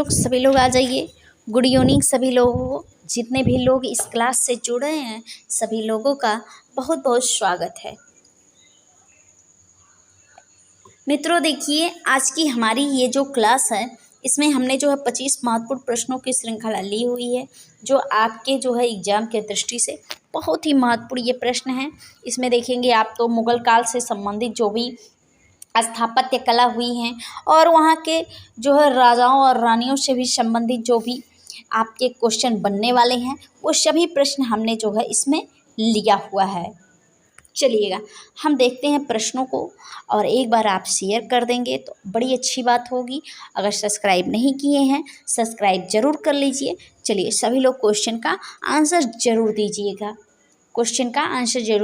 सभी लोग आ जाइए। गुड इवनिंग सभी लोगों को। जितने भी लोग इस क्लास से जुड़े हैं सभी लोगों का बहुत बहुत स्वागत है। मित्रों देखिए, आज की हमारी ये जो क्लास है इसमें हमने जो है 25 महत्वपूर्ण प्रश्नों की श्रृंखला ली हुई है, जो आपके जो है एग्जाम के दृष्टि से बहुत ही महत्वपूर्ण ये प्रश्न है। इसमें देखेंगे आप तो मुगल काल से संबंधित जो भी स्थापत्य कला हुई हैं और वहाँ के जो है राजाओं और रानियों से भी संबंधित जो भी आपके क्वेश्चन बनने वाले हैं वो सभी प्रश्न हमने जो है इसमें लिया हुआ है। चलिएगा हम देखते हैं प्रश्नों को, और एक बार आप शेयर कर देंगे तो बड़ी अच्छी बात होगी। अगर सब्सक्राइब नहीं किए हैं सब्सक्राइब जरूर कर लीजिए। चलिए सभी लोग क्वेश्चन का आंसर जरूर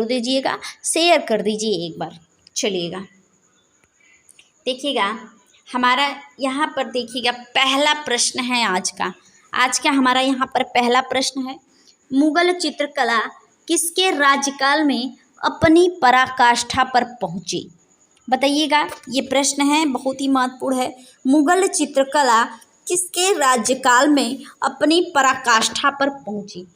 दीजिएगा, शेयर कर दीजिए एक बार। चलिएगा देखिएगा, हमारा यहाँ पर देखिएगा पहला प्रश्न है आज का हमारा यहाँ पर पहला प्रश्न है, मुगल चित्रकला किसके राज्यकाल में अपनी पराकाष्ठा पर पहुँची? बताइएगा, ये प्रश्न है बहुत ही महत्वपूर्ण है। मुगल चित्रकला किसके राज्यकाल में अपनी पराकाष्ठा पर पहुँची?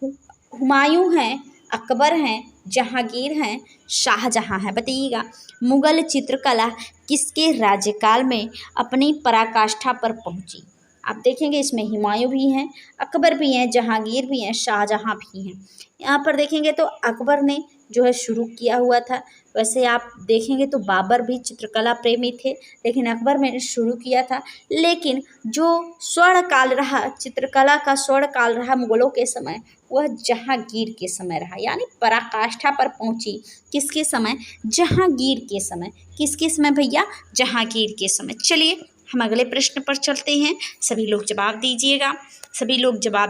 हुमायूं हैं, अकबर हैं, जहांगीर हैं, शाहजहां हैं। बताइएगा, मुगल चित्रकला किसके राज्यकाल में अपनी पराकाष्ठा पर पहुंची? आप देखेंगे इसमें हुमायूं भी हैं, अकबर भी हैं, जहांगीर भी हैं, शाहजहां भी हैं। यहाँ पर देखेंगे तो अकबर ने जो है शुरू किया हुआ था। वैसे आप देखेंगे तो बाबर भी चित्रकला प्रेमी थे, लेकिन अकबर ने शुरू किया था। लेकिन जो स्वर्ण काल रहा, चित्रकला का स्वर्ण काल रहा मुगलों के समय, वह जहांगीर के समय रहा। यानी पराकाष्ठा पर पहुंची किसके समय? जहांगीर के समय। किसके समय भैया? जहांगीर के समय। चलिए हम अगले प्रश्न पर चलते हैं। सभी लोग जवाब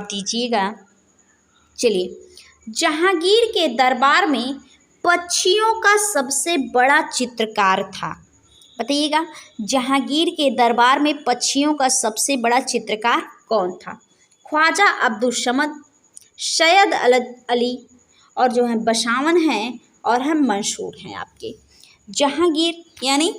दीजिएगा। चलिए, जहांगीर के दरबार में पक्षियों का सबसे बड़ा चित्रकार था। बताइएगा, जहांगीर के दरबार में पक्षियों का सबसे बड़ा चित्रकार कौन था? ख्वाजा अब्दुल समद, सैयद अली और जो है बसावन हैं और हम मंसूर हैं आपके। जहांगीर यानी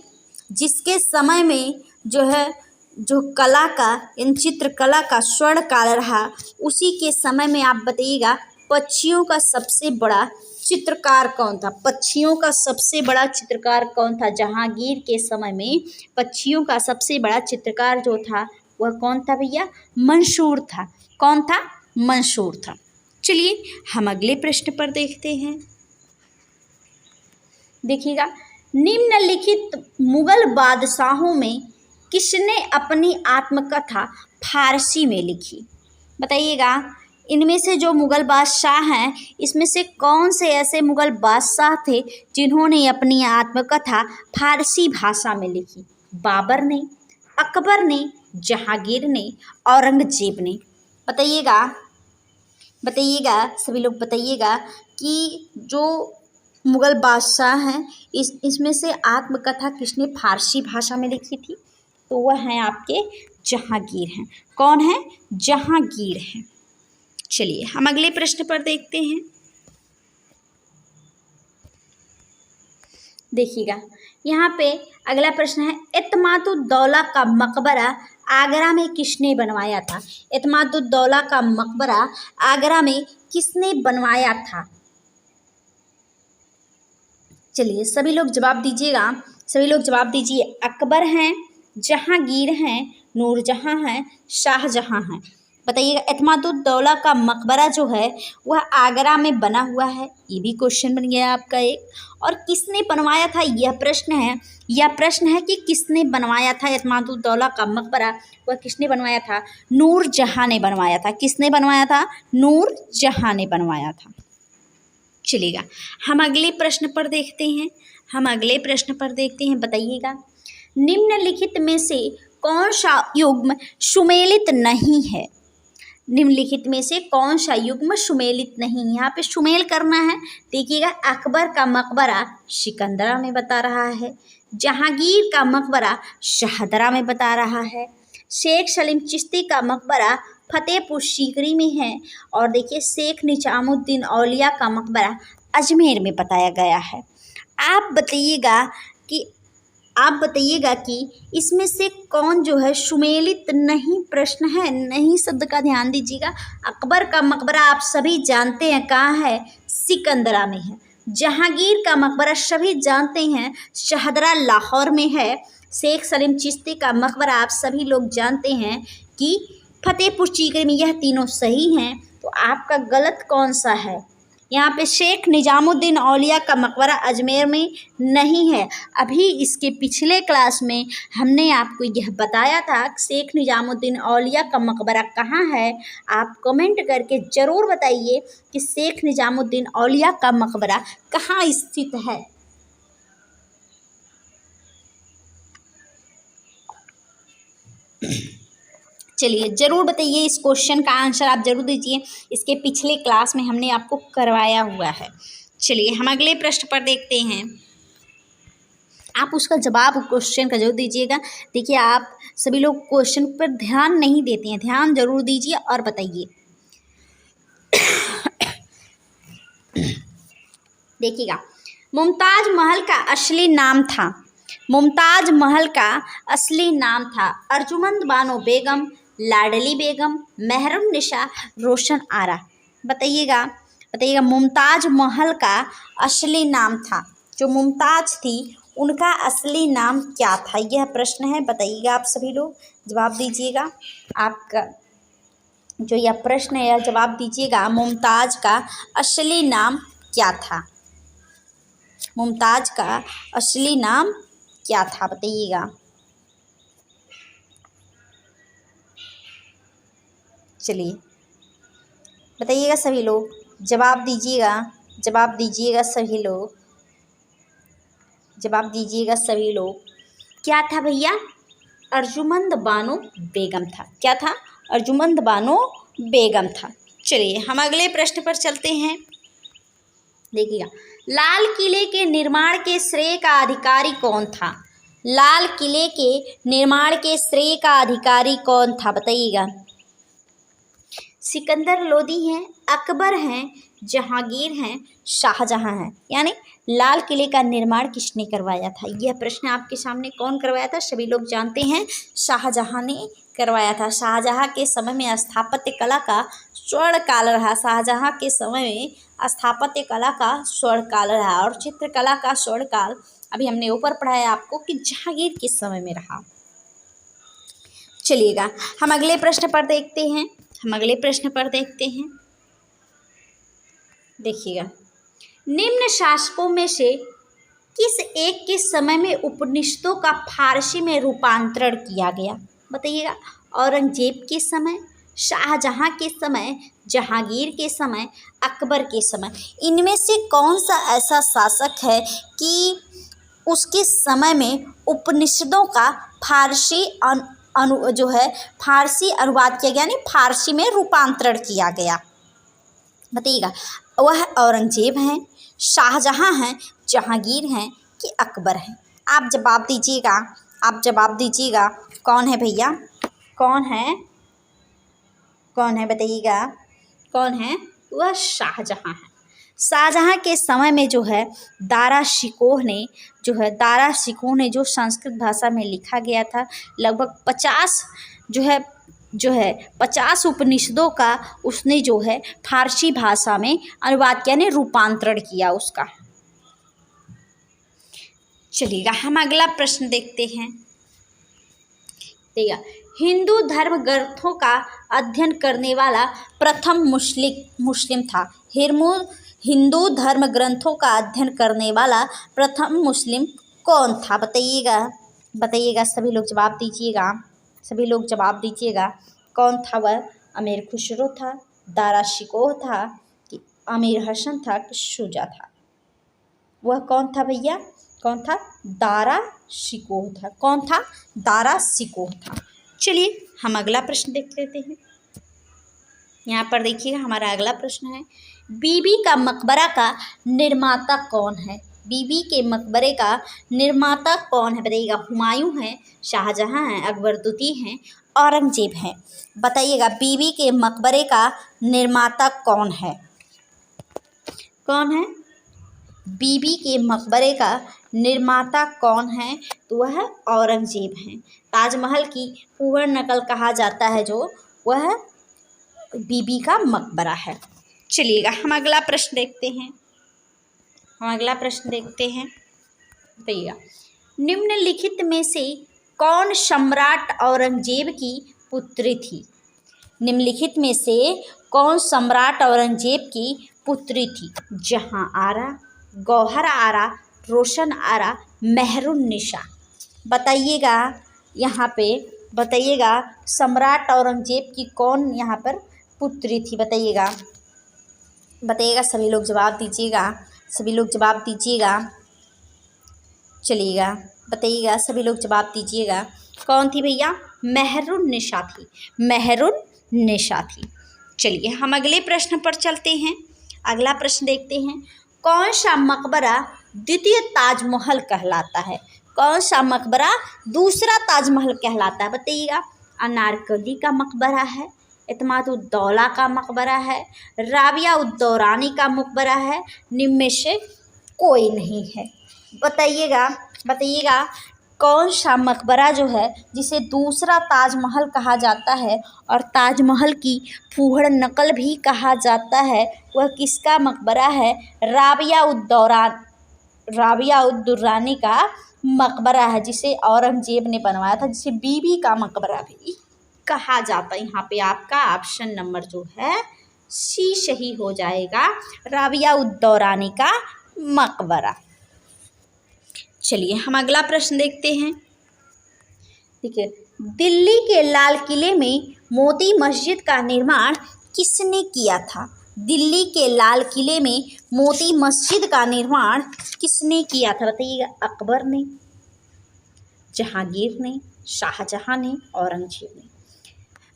जिसके समय में जो कला का, इन चित्रकला का स्वर्ण काल रहा, उसी के समय में आप बताइएगा पक्षियों का सबसे बड़ा चित्रकार कौन था? पक्षियों का सबसे बड़ा चित्रकार कौन था? जहांगीर के समय में पक्षियों का सबसे बड़ा चित्रकार जो था वह कौन था भैया? मंसूर था। कौन था? मंसूर था। चलिए हम अगले प्रश्न पर देखते हैं। देखिएगा, निम्नलिखित मुगल बादशाहों में किसने अपनी आत्मकथा फारसी में लिखी? बताइएगा, इनमें से जो मुगल बादशाह हैं इसमें से कौन से ऐसे मुगल बादशाह थे जिन्होंने अपनी आत्मकथा फारसी भाषा में लिखी? बाबर ने, अकबर ने, जहांगीर ने, औरंगजेब ने। बताइएगा सभी लोग बताइएगा कि जो मुगल बादशाह हैं इसमें से आत्मकथा किसने फारसी भाषा में लिखी थी? तो वह हैं आपके जहांगीर हैं। कौन है? जहांगीर हैं। चलिए हम अगले प्रश्न पर देखते हैं। देखिएगा, यहाँ पे अगला प्रश्न है, एतमादुद्दौला का मकबरा आगरा में किसने बनवाया था? एतमादुद्दौला का मकबरा आगरा में किसने बनवाया था? चलिए सभी लोग जवाब दीजिए। अकबर हैं, जहांगीर हैं, नूरजहां हैं, शाहजहां हैं। बताइएगा, एतमादुद्दौला का मकबरा जो है वह आगरा में बना हुआ है। ये भी क्वेश्चन बन गया आपका एक। और किसने बनवाया था यह प्रश्न है कि किसने बनवाया था एतमादुद्दौला का मकबरा? वह किसने बनवाया था? नूरजहां ने बनवाया था। किसने बनवाया था? नूरजहां ने बनवाया था। चलिएगा हम अगले प्रश्न पर देखते हैं। बताइएगा, निम्नलिखित में से कौन सा युग्म सुमेलित नहीं है? निम्नलिखित में से कौन सा युग्म सुमेलित नहीं है? यहाँ पे सुमेल करना है। देखिएगा, अकबर का मकबरा सिकंदरा में बता रहा है, जहांगीर का मकबरा शाहदरा में बता रहा है, शेख सलीम चिश्ती का मकबरा फतेहपुर सीकरी में है, और देखिए शेख निजामुद्दीन औलिया का मकबरा अजमेर में बताया गया है। आप बताइएगा कि आप बताइएगा कि इसमें से कौन जो है सुमेलित नहीं प्रश्न है। नहीं शब्द का ध्यान दीजिएगा। अकबर का मकबरा आप सभी जानते हैं कहाँ है, सिकंदरा में है। जहांगीर का मकबरा सभी जानते हैं शाहदरा लाहौर में है। शेख सलीम चिश्ती का मकबरा आप सभी लोग जानते हैं कि फतेहपुर सीकरी में। यह तीनों सही हैं। तो आपका गलत कौन सा है? यहाँ पे शेख निजामुद्दीन औलिया का मकबरा अजमेर में नहीं है। अभी इसके पिछले क्लास में हमने आपको यह बताया था कि शेख निजामुद्दीन औलिया का मकबरा कहाँ है। आप कमेंट करके ज़रूर बताइए कि शेख निजामुद्दीन औलिया का मकबरा कहाँ स्थित है। चलिए ज़रूर बताइए, इस क्वेश्चन का आंसर आप ज़रूर दीजिए। इसके पिछले क्लास में हमने आपको करवाया हुआ है। चलिए हम अगले प्रश्न पर देखते हैं। आप उसका जवाब क्वेश्चन का जरूर दीजिएगा। देखिए आप सभी लोग क्वेश्चन पर ध्यान नहीं देते हैं, ध्यान जरूर दीजिए और बताइए। देखिएगा, मुमताज महल का असली नाम था, मुमताज महल का असली नाम था अर्जुमंद बानो बेगम, लाडली बेगम, मेहरुन्निसा, रोशन आरा। बताइएगा बताइएगा, मुमताज महल का असली नाम था, जो मुमताज थी उनका असली नाम क्या था? यह प्रश्न है। बताइएगा आप सभी लोग जवाब दीजिएगा। आपका जो यह प्रश्न है यह जवाब दीजिएगा। मुमताज का असली नाम क्या था? मुमताज का असली नाम क्या था? बताइएगा। चलिए बताइएगा सभी लोग, जवाब दीजिएगा, जवाब दीजिएगा सभी लोग, जवाब दीजिएगा सभी लोग। क्या था भैया? अर्जुमंद बानो बेगम था। क्या था? अर्जुमंद बानो बेगम था। चलिए हम अगले प्रश्न पर चलते हैं। देखिएगा, लाल किले के निर्माण के श्रेय का अधिकारी कौन था? लाल किले के निर्माण के श्रेय का अधिकारी कौन था? बताइएगा। सिकंदर लोदी हैं, अकबर हैं, जहांगीर हैं, शाहजहां हैं। यानी लाल किले का निर्माण किसने करवाया था? यह प्रश्न आपके सामने कौन करवाया था? सभी लोग जानते हैं शाहजहां ने करवाया था। शाहजहां के समय में स्थापत्य कला का स्वर्ण काल रहा। शाहजहां के समय में स्थापत्य कला का स्वर्ण काल रहा और चित्रकला का स्वर्ण काल अभी हमने ऊपर पढ़ाया आपको कि जहांगीर के समय में रहा। चलिएगा हम अगले प्रश्न पर देखते हैं। हम अगले प्रश्न पर देखते हैं। देखिएगा, निम्न शासकों में से किस एक के समय में उपनिषदों का फारसी में रूपांतरण किया गया? बताइएगा। औरंगजेब के समय, शाहजहां के समय, जहांगीर के समय, अकबर के समय। इनमें से कौन सा ऐसा शासक है कि उसके समय में उपनिषदों का फारसी फारसी अनुवाद किया गया, यानी फारसी में रूपांतरण किया गया? बताइएगा। वह औरंगजेब हैं, शाहजहां हैं, जहांगीर हैं कि अकबर हैं? आप जवाब दीजिएगा, आप जवाब दीजिएगा। कौन है भैया? कौन है? कौन है? बताइएगा कौन है? वह शाहजहां है। शाहजहां के समय में जो है दारा शिकोह ने जो संस्कृत भाषा में लिखा गया था, लगभग 50 50 उपनिषदों का उसने जो है फारसी भाषा में अनुवाद किया, ने रूपांतरण किया उसका। चलिएगा हम अगला प्रश्न देखते हैं। देखिएगा, हिंदू धर्म ग्रंथों का अध्ययन करने वाला प्रथम मुस्लिम था। हिंदू धर्म ग्रंथों का अध्ययन करने वाला प्रथम मुस्लिम कौन था? बताइएगा, बताइएगा सभी लोग जवाब दीजिएगा, सभी लोग जवाब दीजिएगा। कौन था वह? अमीर खुसरो था, दारा शिकोह था कि अमीर हसन था कि शुजा था? वह कौन था भैया? कौन था? दारा शिकोह था। कौन था? दारा शिकोह था। चलिए हम अगला प्रश्न देख लेते हैं। यहाँ पर देखिएगा हमारा अगला प्रश्न है, बीबी का मकबरा का निर्माता कौन है? बीबी के मकबरे का निर्माता कौन है? बताइएगा। हुमायूं है, शाहजहां है, अकबर द्वितीय हैं, औरंगजेब हैं? बताइएगा बीबी के मकबरे का निर्माता कौन है? कौन है? बीबी के मकबरे का निर्माता कौन है? तो वह औरंगजेब हैं। ताजमहल की पूर्ण नकल कहा जाता है जो, वह बीबी का मकबरा है। चलिएगा हम अगला प्रश्न देखते हैं। बताइएगा, निम्नलिखित में से कौन सम्राट औरंगजेब की पुत्री थी? निम्नलिखित में से कौन सम्राट औरंगजेब की पुत्री थी? जहां आरा, गौहर आरा, रोशन आरा, मेहरुन्निसा। बताइएगा, यहाँ पे बताइएगा सम्राट औरंगजेब की कौन यहाँ पर पुत्री थी? बताइएगा सभी लोग जवाब दीजिएगा। चलिएगा बताइएगा, सभी लोग जवाब दीजिएगा। कौन थी भैया? मेहरुन्निसा थी। चलिए हम अगले प्रश्न पर चलते हैं। अगला प्रश्न देखते हैं, कौन सा मकबरा द्वितीय ताजमहल कहलाता है? कौन सा मकबरा दूसरा ताजमहल कहलाता है? बताइएगा। अनारकली का मकबरा है, इत्माद-उद-दौला का मकबरा है, राबिया-उद-दौरानी का मकबरा है, निम्न में से कोई नहीं है। बताइएगा कौन सा मकबरा जो है जिसे दूसरा ताजमहल कहा जाता है और ताजमहल की फूहड़ नकल भी कहा जाता है, वह किसका मकबरा है? राबिया-उद-दौरानी का मकबरा है, जिसे औरंगजेब ने बनवाया था, जिसे बीबी का मकबरा भी कहा जाता है। यहाँ पे आपका ऑप्शन नंबर जो है सी सही हो जाएगा, राबिया-उद-दौरानी का मकबरा। चलिए हम अगला प्रश्न देखते हैं। ठीक है, दिल्ली के लाल किले में मोती मस्जिद का निर्माण किसने किया था? दिल्ली के लाल किले में मोती मस्जिद का निर्माण किसने किया था? बताइएगा। अकबर ने, जहांगीर ने, शाहजहां ने, औरंगजेब ने।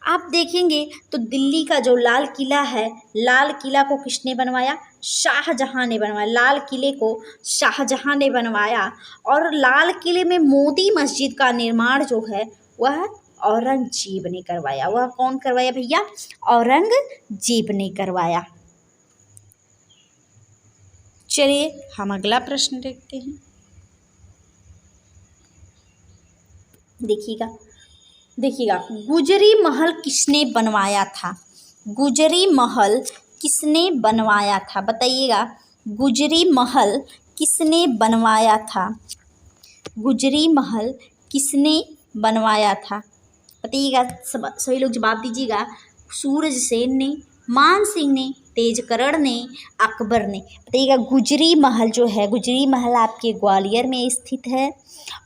आप देखेंगे तो दिल्ली का जो लाल किला है, लाल किला को किसने बनवाया? शाहजहां ने बनवाया। लाल किले को शाहजहां ने बनवाया। और लाल किले में मोती मस्जिद का निर्माण जो है वह औरंगजेब ने करवाया। वह कौन करवाया भैया? औरंगजेब ने करवाया। चलिए हम अगला प्रश्न देखते हैं। देखिएगा, गुजरी महल किसने बनवाया था? गुजरी महल किसने बनवाया था? बताइएगा, गुजरी महल किसने बनवाया था? गुजरी महल किसने बनवाया था? बताइएगा, सभी लोग जवाब दीजिएगा। सूरजसेन ने, मान सिंह ने, तेजकर्ण ने, अकबर ने। बताइएगा, गुजरी महल जो है, गुजरी महल आपके ग्वालियर में स्थित है।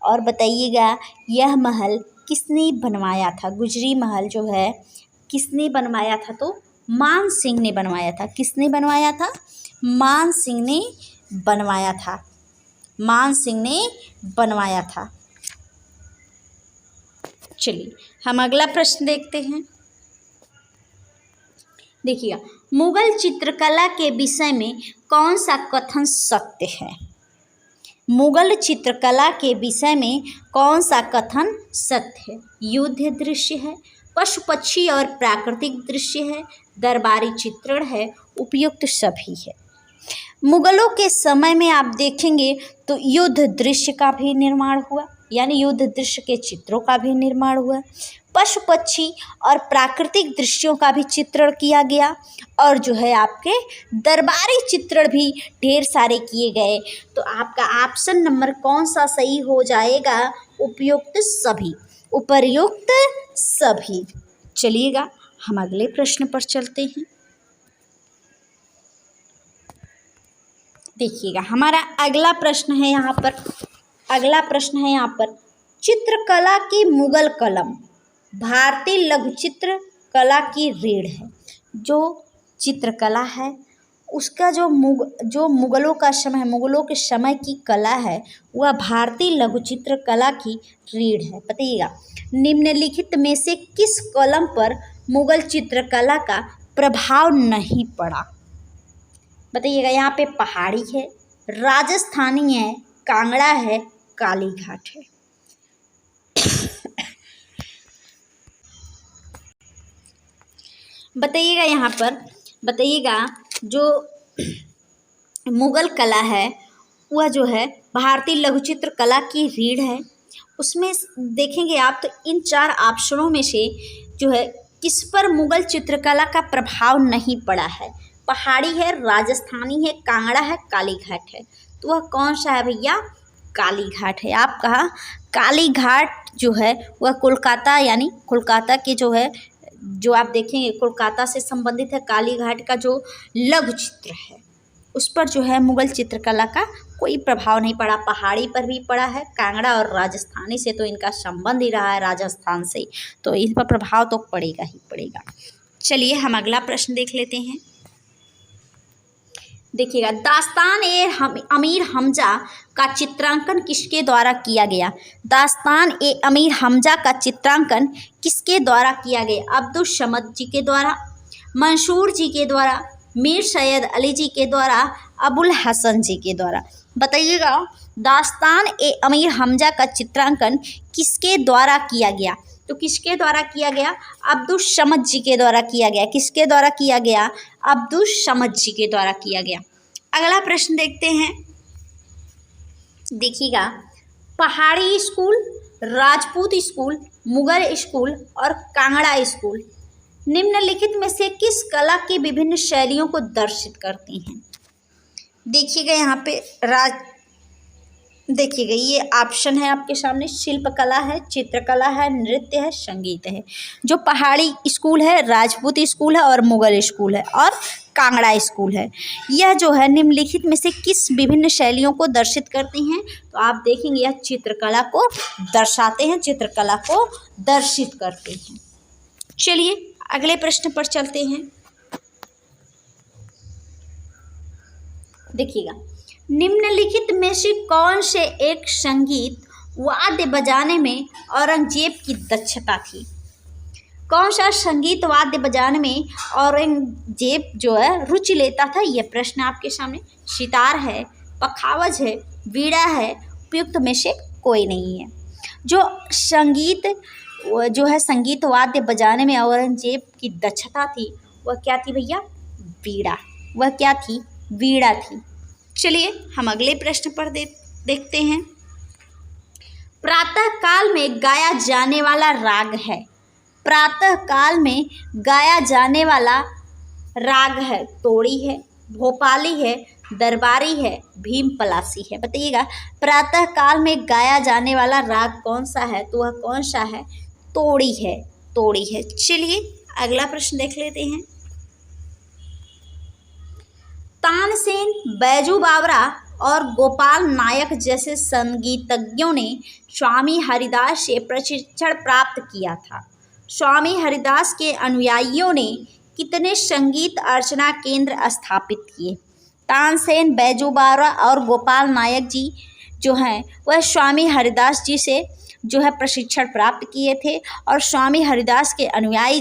और बताइएगा यह महल किसने बनवाया था? गुजरी महल जो है किसने बनवाया था? तो मान सिंह ने बनवाया था। किसने बनवाया था? मान सिंह ने बनवाया था। मान सिंह ने बनवाया था। चलिए हम अगला प्रश्न देखते हैं। देखिएगा, मुगल चित्रकला के विषय में कौन सा कथन सत्य है? मुगल चित्रकला के विषय में कौन सा कथन सत्य है? युद्ध दृश्य है, पशु पक्षी और प्राकृतिक दृश्य है, दरबारी चित्रण है, उपयुक्त सभी है। मुगलों के समय में आप देखेंगे तो युद्ध दृश्य का भी निर्माण हुआ, यानी युद्ध दृश्य के चित्रों का भी निर्माण हुआ। पशु पक्षी और प्राकृतिक दृश्यों का भी चित्रण किया गया, और जो है आपके दरबारी चित्रण भी ढेर सारे किए गए। तो आपका ऑप्शन नंबर कौन सा सही हो जाएगा? उपयुक्त सभी, उपर्युक्त सभी। चलिएगा हम अगले प्रश्न पर चलते हैं। देखिएगा, हमारा अगला प्रश्न है यहाँ पर चित्रकला की मुगल कलम भारतीय लघु चित्र कला की रीढ़ है। जो चित्रकला है उसका जो मुगलों का समय है, मुगलों के समय की कला है, वह भारतीय लघु चित्र कला की रीढ़ है। बताइएगा, निम्नलिखित में से किस कलम पर मुगल चित्रकला का प्रभाव नहीं पड़ा? बताइएगा, यहाँ पे पहाड़ी है, राजस्थानी है, कांगड़ा है, कालीघाट है। बताइएगा, यहाँ पर बताइएगा जो मुगल कला है वह जो है भारतीय लघु चित्र कला की रीढ़ है। उसमें देखेंगे आप तो इन 4 ऑप्शनों में से जो है किस पर मुगल चित्रकला का प्रभाव नहीं पड़ा है? पहाड़ी है, राजस्थानी है, कांगड़ा है, कालीघाट है। तो वह कौन सा है भैया? कालीघाट है। आप कहा कालीघाट जो है वह कोलकाता यानी कोलकाता के जो है जो आप देखेंगे कोलकाता से संबंधित है। कालीघाट का जो लघु चित्र है उस पर जो है मुगल चित्रकला का कोई प्रभाव नहीं पड़ा। पहाड़ी पर भी पड़ा है, कांगड़ा और राजस्थानी से तो इनका संबंध ही रहा है राजस्थान से, तो इन पर प्रभाव तो पड़ेगा ही पड़ेगा। चलिए हम अगला प्रश्न देख लेते हैं। देखिएगा, दास्तान ए अमीर हमजा का चित्रांकन किसके द्वारा किया गया? दास्तान ए अमीर हमजा का चित्रांकन किसके द्वारा किया गया? अब्दुल समद जी के द्वारा, मंसूर जी के द्वारा, मीर सैयद अली जी के द्वारा, अबुल हसन जी के द्वारा। बताइएगा, दास्तान ए अमीर हमजा का चित्रांकन किसके द्वारा किया गया? तो किसके द्वारा किया गया? अब्दुल समद जी के द्वारा किया गया। किसके द्वारा किया गया? अब्दुल समद जी के द्वारा किया गया। अगला प्रश्न देखते हैं। देखिएगा, पहाड़ी school, Rajput school, Mughal school और कांगड़ा स्कूल निम्नलिखित में से किस कला की विभिन्न शैलियों को दर्शित करती हैं? देखिएगा यहाँ पे देखिएगा ये ऑप्शन है आपके सामने, शिल्पकला है, चित्रकला है, नृत्य है, संगीत है। जो पहाड़ी स्कूल है, राजपूत स्कूल है और मुगल स्कूल है और कांगड़ा स्कूल है, यह जो है निम्नलिखित में से किस विभिन्न शैलियों को दर्शित करती हैं? तो आप देखेंगे यह चित्रकला को दर्शाते हैं, चित्रकला को दर्शित करते हैं। चलिए अगले प्रश्न पर चलते हैं। देखिएगा, निम्नलिखित में से कौन से एक संगीत वाद्य बजाने में औरंगजेब की दक्षता थी? कौन सा संगीत वाद्य बजाने में औरंगजेब जो है रुचि लेता था? यह प्रश्न आपके सामने। सितार है, पखावज है, वीणा है, उपयुक्त में से कोई नहीं है। जो संगीत वाद्य बजाने में औरंगजेब की दक्षता थी वह क्या थी भैया? वीणा। वह क्या थी? वीणा थी। चलिए हम अगले प्रश्न पर देखते हैं। प्रातः काल में गाया जाने वाला राग है। प्रातः काल में गाया जाने वाला राग है, तोड़ी है, भोपाली है, दरबारी है, भीम पलासी है। बताइएगा, प्रातः काल में गाया जाने वाला राग कौन सा है? तो वह कौन सा है? तोड़ी है, तोड़ी है। चलिए अगला प्रश्न देख लेते हैं। तानसेन, बैजू बावरा और गोपाल नायक जैसे संगीतज्ञों ने स्वामी हरिदास से प्रशिक्षण प्राप्त किया था। स्वामी हरिदास के अनुयायियों ने कितने संगीत अर्चना केंद्र स्थापित किए? तानसेन, बैजू बावरा और गोपाल नायक जी जो हैं वह स्वामी हरिदास जी से जो है प्रशिक्षण प्राप्त किए थे और स्वामी हरिदास के अनुयायी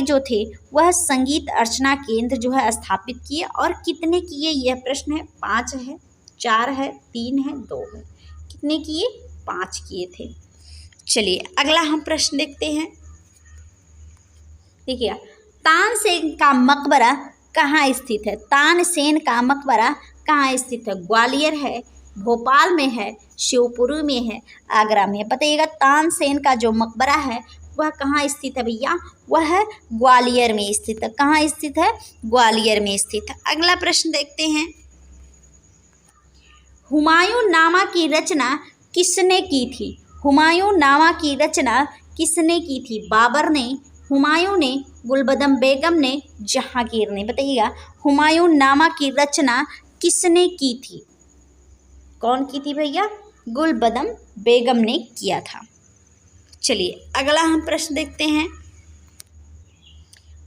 जो थे वह संगीत अर्चना केंद्र जो है स्थापित किए। और कितने किए? यह प्रश्न है। 5 है, 4 है, 3 है, 2 है। कितने किए? 5 किए थे। चलिए अगला हम प्रश्न देखते हैं। देखिए, तानसेन का मकबरा कहाँ स्थित है? तानसेन का मकबरा कहाँ स्थित है? ग्वालियर है, भोपाल में है, शिवपुरी में है, आगरा में है। बताइएगा, तानसेन का जो मकबरा है वह कहाँ स्थित है भैया? वह है ग्वालियर में स्थित है। कहाँ स्थित है? ग्वालियर में स्थित है। अगला प्रश्न देखते हैं। हुमायूं नामा की रचना किसने की थी? हुमायूं नामा की रचना किसने की थी? बाबर ने, हुमायूं ने, गुलबदम बेगम ने, जहांगीर ने। बताइएगा, हुमायूं नामा की रचना किसने की थी? कौन की थी भैया? गुलबदम बेगम ने किया था। चलिए अगला हम प्रश्न देखते हैं।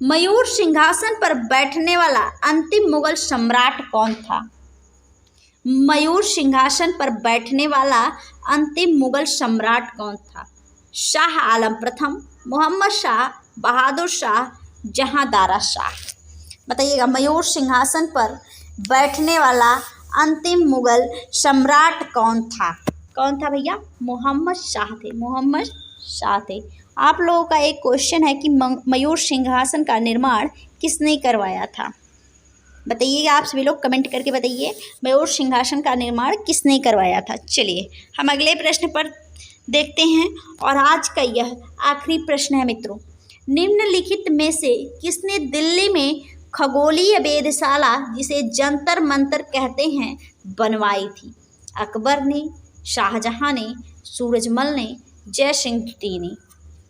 मयूर सिंहासन पर बैठने वाला अंतिम मुगल सम्राट कौन था? मयूर सिंहासन पर बैठने वाला अंतिम मुगल सम्राट कौन था? शाह आलम प्रथम, मोहम्मद शाह, बहादुर शाह, जहांदारा शाह। बताइएगा, मयूर सिंहासन पर बैठने वाला अंतिम मुगल सम्राट कौन था? कौन था भैया? मोहम्मद शाह थे। मोहम्मद शाह थे। आप लोगों का एक क्वेश्चन है कि मयूर सिंहासन का निर्माण किसने करवाया था? बताइएगा आप सभी लोग, कमेंट करके बताइए मयूर सिंहासन का निर्माण किसने करवाया था। चलिए हम अगले प्रश्न पर देखते हैं और आज का यह आखिरी प्रश्न है मित्रों। निम्नलिखित में से किसने दिल्ली में खगोलीय वेधशाला, जिसे जंतर मंतर कहते हैं, बनवाई थी? अकबर ने, शाहजहां ने, सूरजमल ने, जय सिंह द्वितीय ने।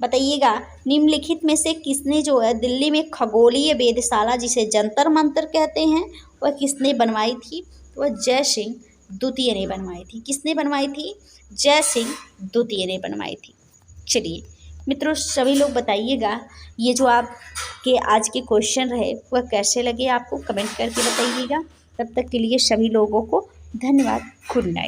बताइएगा निम्नलिखित में से किसने जो है दिल्ली में खगोलीय वेधशाला, जिसे जंतर मंतर कहते हैं, वह किसने बनवाई थी? वह जय सिंह द्वितीय ने बनवाई थी। किसने बनवाई थी? जय सिंह द्वितीय ने बनवाई थी। चलिए मित्रों सभी लोग बताइएगा ये जो आपके आज के क्वेश्चन रहे वह कैसे लगे आपको, कमेंट करके बताइएगा। तब तक के लिए सभी लोगों को धन्यवाद। Good night.